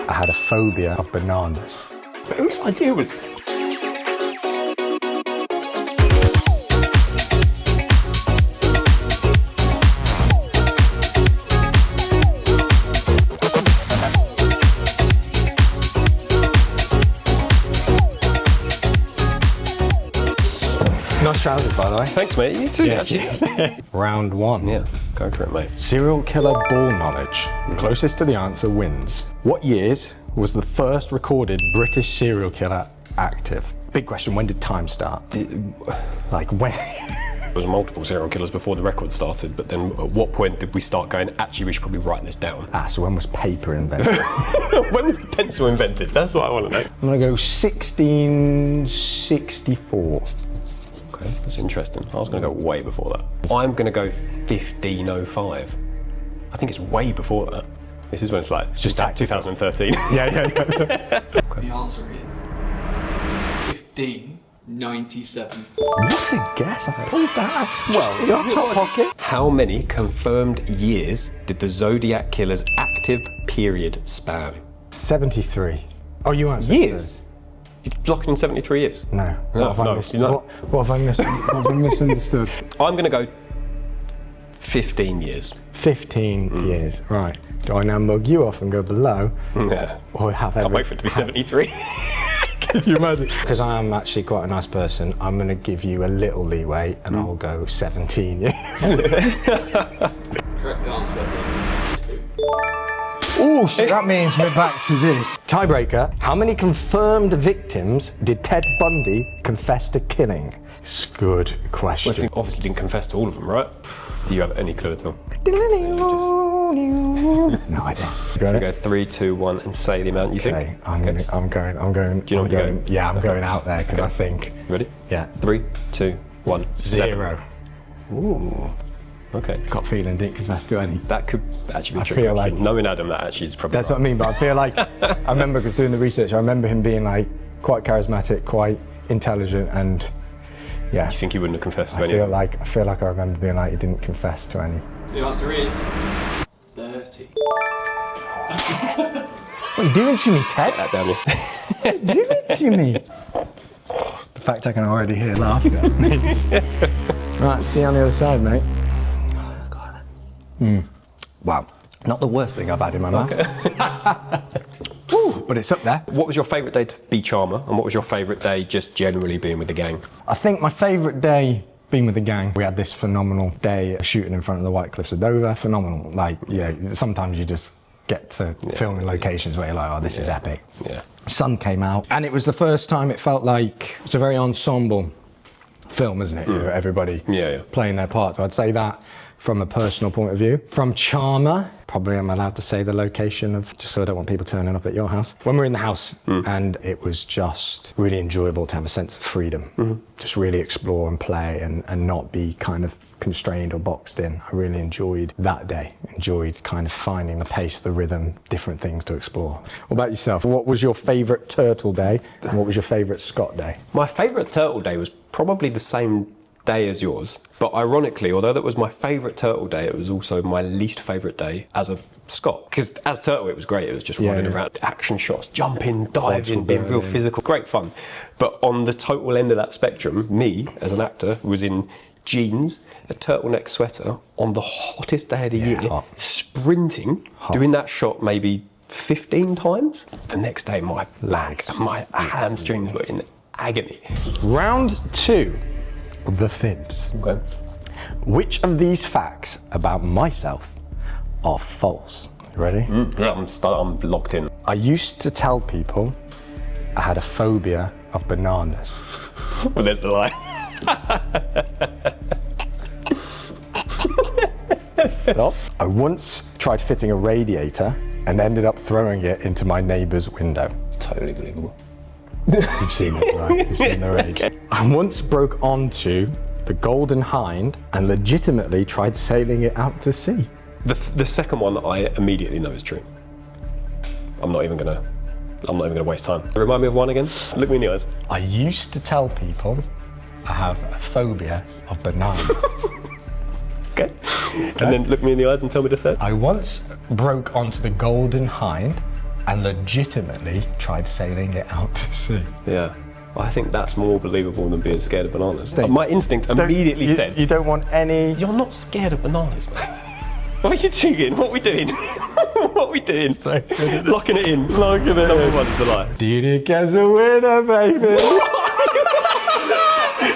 I had a phobia of bananas. But whose idea was this? Nice trousers, by the way. Thanks, mate. You too, actually. Round one. Yeah, go for it, mate. Serial killer ball knowledge. Closest to the answer wins. What years was the first recorded British serial killer active? Big question, when did time start? Like when? There was multiple serial killers before the record started, but then at what point did we start going, actually, we should probably write this down? So when was paper invented? When was the pencil invented? That's what I want to know. I'm gonna go 1664. Okay, that's interesting. I was going to go way before that. I'm going to go 1505. I think it's way before that. This is when it's like, it's just like 2013. Yeah. The answer is 1597. What a guess, I pulled that. Well, your top pocket. How many confirmed years did the Zodiac Killer's active period span? 73. Oh, you answered. Years? You're locking in 73 years? No. What have I misunderstood? I'm going to go 15 years. 15 years, right. Do I now mug you off and go below? Yeah. Or have Can't wait for it to be 73. Can you imagine? Because I am actually quite a nice person, I'm going to give you a little leeway and I'll go 17 years. Correct answer is 2. Oh, so that means we're back to this. Tiebreaker. How many confirmed victims did Ted Bundy confess to killing? It's a good question. Well, I obviously didn't confess to all of them, right? Do you have any clue at all? No idea. Should we go 3, 2, 1 and say the amount you think? Okay, I'm going. Do you know what you're going? Yeah, I'm going out there because I think. Ready? Yeah. 3, 2, 1, 0. Ooh. Okay. Got feeling didn't confess to any. That could actually be I true. feel like- knowing Adam, that actually is probably That's what I mean, but I feel like, I remember doing the research, I remember him being like quite charismatic, quite intelligent, and yeah. You think he wouldn't have confessed to I any feel of them? like I remember being like he didn't confess to any. The answer is 30. What are you doing to me, Ted? That down here. What are you doing to me? The fact I can already hear laughter means. Right, see you on the other side, mate. Wow, not the worst thing I've had in my mouth. But it's up there. What was your favourite day to be Charmer, and what was your favourite day just generally being with the gang? I think my favourite day being with the gang, we had this phenomenal day shooting in front of the White Cliffs of Dover. Phenomenal. Like, you know, sometimes you just get to film in locations where you're like, oh, this is epic. Yeah. Sun came out, and it was the first time it felt like it's a very ensemble film, isn't it? You know, everybody playing their part. So I'd say that from a personal point of view. From Charmer, probably I'm allowed to say the location of, just so I don't want people turning up at your house. When we're in the house, and it was just really enjoyable to have a sense of freedom. Just really explore and play and not be kind of constrained or boxed in. I really enjoyed that day. Enjoyed kind of finding the pace, the rhythm, different things to explore. What about yourself? What was your favourite Turtle day and what was your favourite Scott day? My favourite Turtle day was probably the same day as yours, but ironically, although that was my favourite Turtle day, it was also my least favourite day as a Scott. Because as Turtle, it was great. It was just running around, action shots, jumping, diving, being real physical, great fun. But on the total end of that spectrum, me as an actor was in jeans, a turtleneck sweater on the hottest day of the year, sprinting, doing that shot maybe 15 times. The next day, my leg and my hamstrings were in agony. Round 2. The fibs. Okay. Which of these facts about myself are false? You ready? Yeah, I'm locked in. I used to tell people I had a phobia of bananas. Well, there's the lie. Stop. I once tried fitting a radiator and ended up throwing it into my neighbour's window. Totally believable. You've seen it, right? You've seen the rage. Okay. I once broke onto the Golden Hind and legitimately tried sailing it out to sea. The second one I immediately know is true. I'm not even gonna waste time. Remind me of one again. Look me in the eyes. I used to tell people I have a phobia of bananas. Okay. And then look me in the eyes and tell me the third. I once broke onto the Golden Hind and legitimately tried sailing it out to sea. Yeah. I think that's more believable than being scared of bananas. My instinct immediately said, You don't want any... you're not scared of bananas, man. What are you doing? What are we doing? What are we doing? So good. Locking it in. Locking it Number in. 1 is a lie. Didi gets a winner, baby!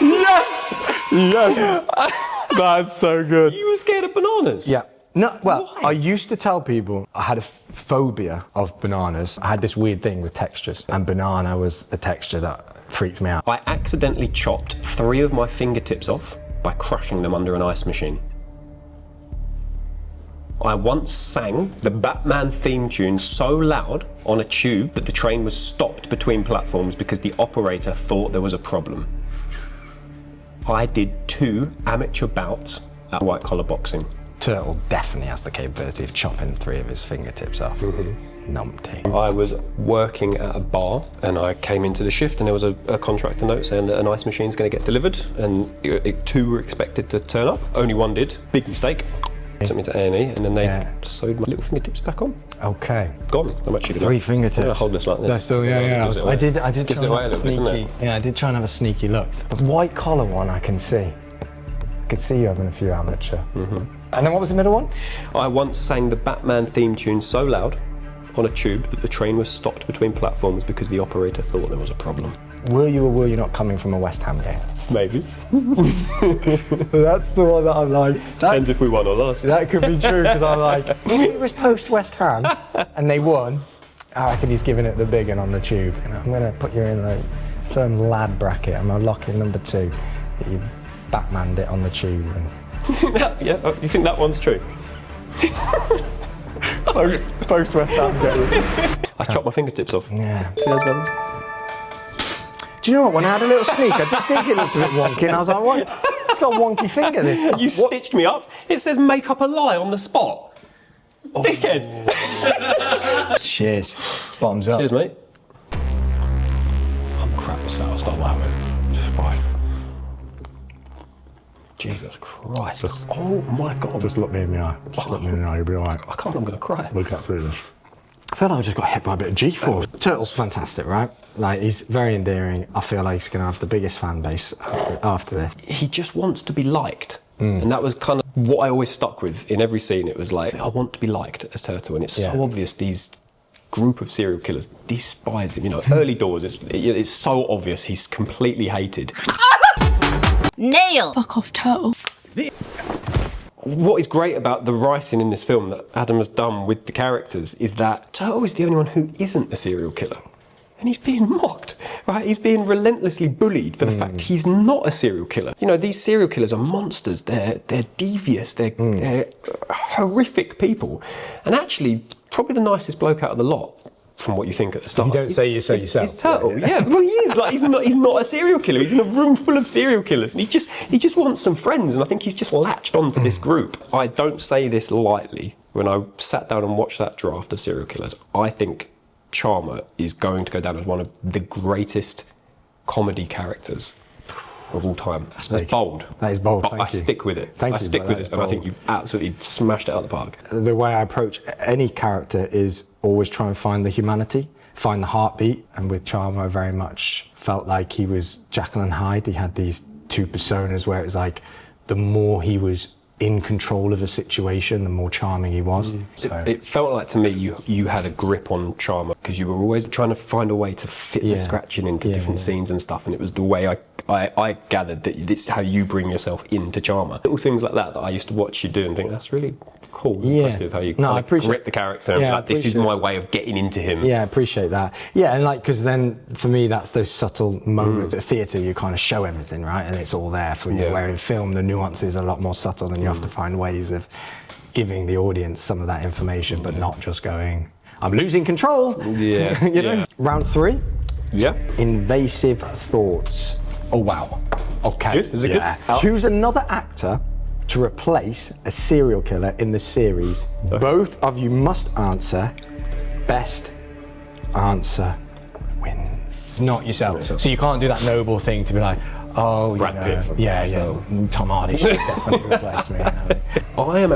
Yes! Yes! That's so good. You were scared of bananas? Yeah. No, well, Why? I used to tell people I had a phobia of bananas. I had this weird thing with textures, and banana was a texture that freaked me out. I accidentally chopped 3 of my fingertips off by crushing them under an ice machine. I once sang the Batman theme tune so loud on a tube that the train was stopped between platforms because the operator thought there was a problem. I did 2 amateur bouts at white collar boxing. Turtle definitely has the capability of chopping 3 of his fingertips off. Numpty. I was working at a bar and I came into the shift and there was a contractor note saying that an ice machine's going to get delivered and 2 were expected to turn up. Only 1 did. Big mistake. Took me to A&E and then they sewed my little fingertips back on. Okay. Gone. I'm actually 3 fingertips. I'm gonna hold this like this. That's still, yeah. Gives it away. I did Gives try it away and a have little bit, sneaky. doesn't it? Yeah, I did try and have a sneaky look. The white collar one, I can see. I could see you having a few amateur. And then what was the middle one? I once sang the Batman theme tune so loud on a tube that the train was stopped between platforms because the operator thought there was a problem. Will you or will you not coming from a West Ham game? Maybe. That's the one that I'm like. Depends if we won or lost. That could be true because I'm like, it was post West Ham and they won. I reckon he's giving it the big one on the tube. I'm going to put you in the firm lad bracket. I'm going to lock in number 2. That you Batmaned it on the tube. And... Yeah, you think that one's true? Post West Ham game. I chopped my fingertips off. Yeah. See those brothers? Do you know what? When I had a little sneak, I did think it looked a bit wonky, and I was like, "What? It's got a wonky finger." This. You stitched me up. It says make up a lie on the spot. Dickhead. Cheers. Bottoms up. Cheers, mate. I'm crap at sales. Stop laughing. Right. Jesus Christ. Oh my God. Just look me in the eye. Just look me in the eye. You'll be all right. I can't believe I'm going to cry. Look up through this. I feel like I just got hit by a bit of G-force. Turtle's fantastic, right? Like, he's very endearing. I feel like he's going to have the biggest fan base after this. He just wants to be liked. And that was kind of what I always stuck with in every scene. It was like, I want to be liked as Turtle. And it's so obvious these group of serial killers despise him. You know, early doors, it's so obvious he's completely hated. Nail! Fuck off, Turtle. What is great about the writing in this film that Adam has done with the characters is that Turtle is the only one who isn't a serial killer. And he's being mocked, right? He's being relentlessly bullied for the fact he's not a serial killer. You know, these serial killers are monsters. They're devious. They're horrific people. And actually, probably the nicest bloke out of the lot, from what you think at the start. You don't say you say yourself. He's Turtle. Yeah, well, he is. Like, he's not a serial killer. He's in a room full of serial killers, and he just wants some friends. And I think he's just latched onto this group. I don't say this lightly. When I sat down and watched that draft of serial killers, I think Charmer is going to go down as one of the greatest comedy characters of all time. That's bold. That is bold. But Thank I you. stick with it. Thank I you, stick but with that it, is and I bold. think you've absolutely smashed it out of the park. The way I approach any character is always try and find the humanity, find the heartbeat. And with Charmer, I very much felt like he was Jekyll and Hyde. He had these 2 personas where it was like, the more he was in control of a situation, the more charming he was. So. It felt like to me you had a grip on Charmer because you were always trying to find a way to fit the scratching into different scenes and stuff, and it was the way I gathered that it's how you bring yourself into Charmer. Little things like that I used to watch you do and think, that's really cool, impressive how you kind of grip the character and be like, this is my way of getting into him. Yeah, I appreciate that. Yeah, and like, because then for me, that's those subtle moments. At theatre, you kind of show everything, right? And it's all there for you. Where in film, the nuances are a lot more subtle and you have to find ways of giving the audience some of that information, but not just going, I'm losing control. Yeah. You know? Round 3. Yeah. Invasive thoughts. Oh, wow. Okay. Good? Is it good? Choose another actor to replace a serial killer in the series. Both of you must answer. Best answer wins. Not yourself. So you can't do that noble thing to be like, oh, Brad Pitt. Tom Hardy should definitely replace me. I'm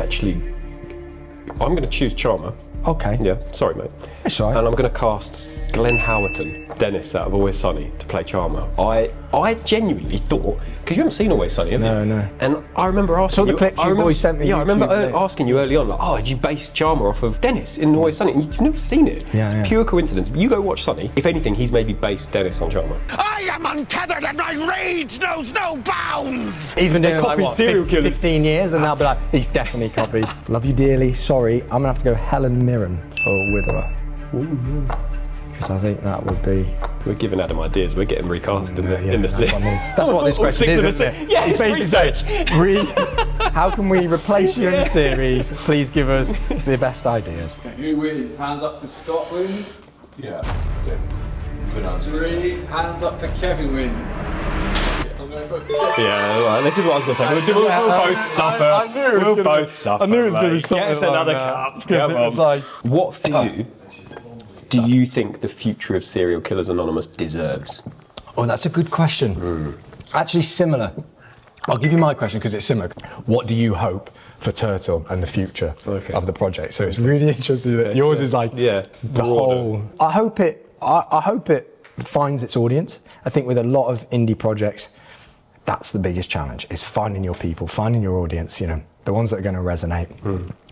going to choose Charmer. Okay. Yeah, sorry, mate. It's all right. And I'm going to cast Glenn Howerton, Dennis out of Always Sunny, to play Charmer. I genuinely thought, because you haven't seen Always Sunny, have you? No. And I remember asking the you. clips you boys sent me Yeah, I remember YouTube asking you early on, like, oh, did you base Charmer off of Dennis in Always Sunny? And you've never seen it. Yeah, it's pure coincidence. You go watch Sunny. If anything, he's maybe based Dennis on Charmer. I am untethered and my rage knows no bounds! He's been doing it like, copied what, serial killers. 15 years, and they'll be like, he's definitely copied. Love you dearly, sorry, I'm gonna have to go Helen Mirren for Widower. Because I think that would be... We're giving Adam ideas. We're getting recast in this that's what I mean. That's what this question is, isn't it? Yeah, it's research. How can we replace you in the series? Please give us the best ideas. Okay, who wins? Hands up for Scott wins. Yeah, good answer. 3 hands up for Kevin wins. I'm going to put Yeah, right, this is what I was going to say. We'll both suffer. We'll both suffer. I knew it was going to be mate. something Get us like another that, cup. because Come it was on. like... What for you do you think the future of Serial Killers Anonymous deserves? Oh, that's a good question. Actually, similar. I'll give you my question because it's similar. What do you hope for Turtle and the future of the project? So it's really interesting that yours is like the whole. I hope it finds its audience. I think with a lot of indie projects, that's the biggest challenge: is finding your people, finding your audience. You know, the ones that are going to resonate.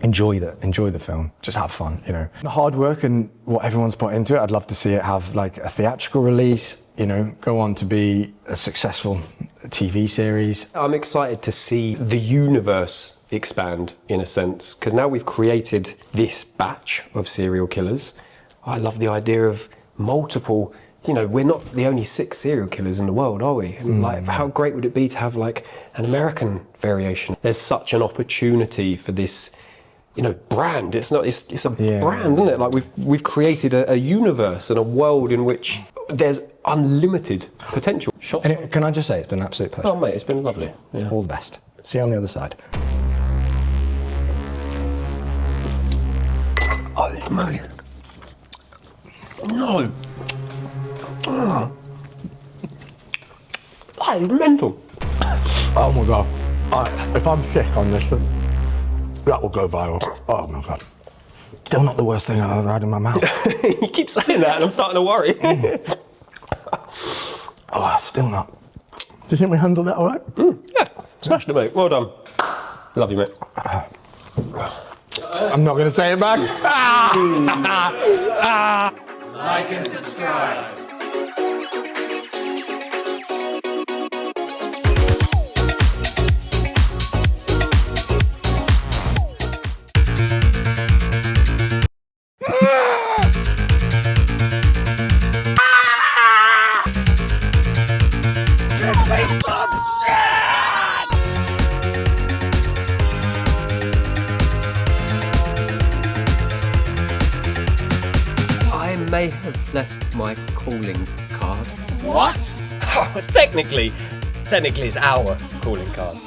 Enjoy the film. Just have fun. You know, the hard work and what everyone's put into it. I'd love to see it have like a theatrical release. You know, go on to be a successful TV series. I'm excited to see the universe expand in a sense, because now we've created this batch of serial killers. I love the idea of multiple. You know, we're not the only 6 serial killers in the world, are we? And like, how great would it be to have like an American variation? There's such an opportunity for this, you know, brand. It's a brand, isn't it? Like we've created a universe and a world in which there's unlimited potential. And can I just say, it's been an absolute pleasure. Oh mate, it's been lovely. Yeah. All the best. See you on the other side. Oh mate. No. That is mental. Oh my god. If I'm sick on this, that will go viral. Oh my god. Still not the worst thing I've ever had in my mouth. You keep saying that and I'm starting to worry. Oh, still not. Do you think we handled that all right? Yeah, smashed it, mate. Well done. Love you, mate. I'm not going to say it back. Like and subscribe. I may have left my calling card. What? Technically it's our calling card.